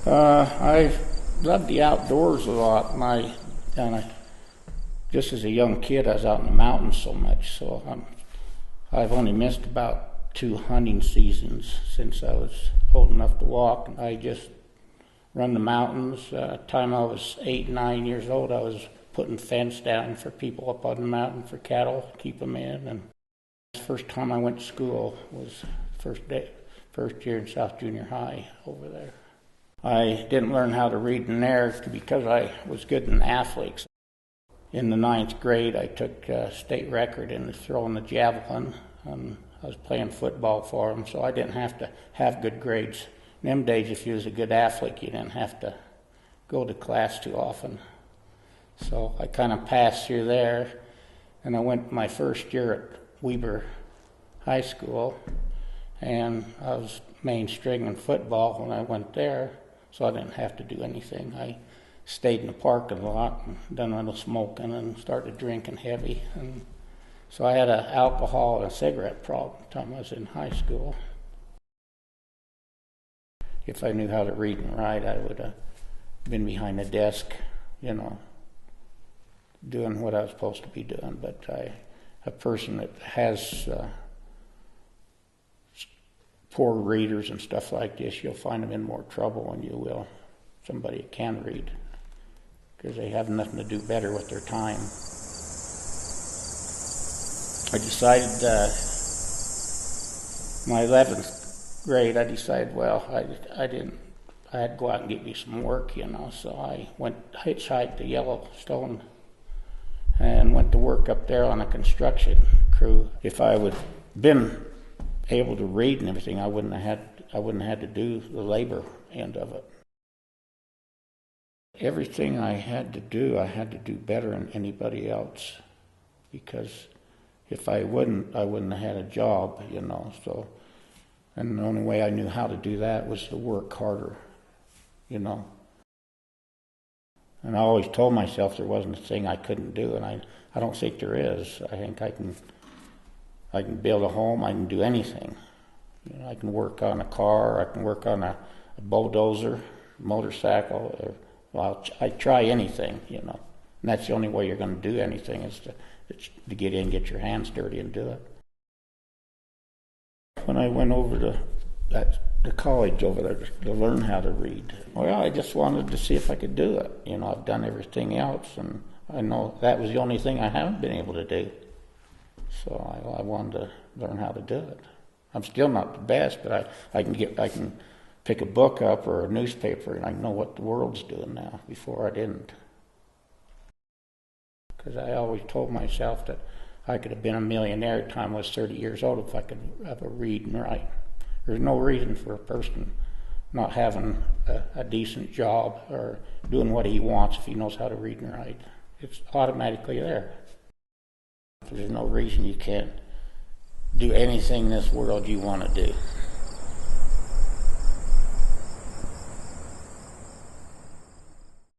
I loved the outdoors a lot. Just as a young kid, I was out in the mountains so much. So I've only missed about 2 hunting seasons since I was old enough to walk. I just run the mountains. Time I was 8, 9 years old, I was putting fence down for people up on the mountain for cattle, keep them in. And the first time I went to school was first year in South Junior High over there. I didn't learn how to read and narrate because I was good in athletics. In the 9th grade, I took state record in throwing the javelin. I was playing football for them, so I didn't have to have good grades. In them days, if you was a good athlete, you didn't have to go to class too often. So I kind of passed through there, and I went my first year at Weber High School, and I was mainstream in football when I went there, so I didn't have to do anything. I stayed in the parking lot and done a little smoking and started drinking heavy. And so I had an alcohol and a cigarette problem the time I was in high school. If I knew how to read and write, I would have been behind the desk, doing what I was supposed to be doing. But a person that has poor readers and stuff like this, you'll find them in more trouble than you will somebody that can read, because they have nothing to do better with their time. I decided, my 11th grade, I decided, I had to go out and get me some work, so I hitchhiked to Yellowstone and went to work up there on a construction crew. If I would been able to read and everything, I wouldn't have had to do the labor end of it. Everything I had to do better than anybody else, because if I wouldn't have had a job, so, and the only way I knew how to do that was to work harder, And I always told myself there wasn't a thing I couldn't do, and I don't think there is. I think I can build a home, I can do anything. I can work on a car, I can work on a bulldozer, motorcycle, I try anything, And that's the only way you're going to do anything is to get in, get your hands dirty and do it. When I went over to college over there to learn how to read, I just wanted to see if I could do it. I've done everything else, and I know that was the only thing I haven't been able to do. So I wanted to learn how to do it. I'm still not the best, but I can pick a book up or a newspaper and I know what the world's doing now. Before I didn't. Because I always told myself that I could have been a millionaire at the time I was 30 years old if I could have a read and write. There's no reason for a person not having a decent job or doing what he wants if he knows how to read and write. It's automatically there. There's no reason you can't do anything in this world you want to do.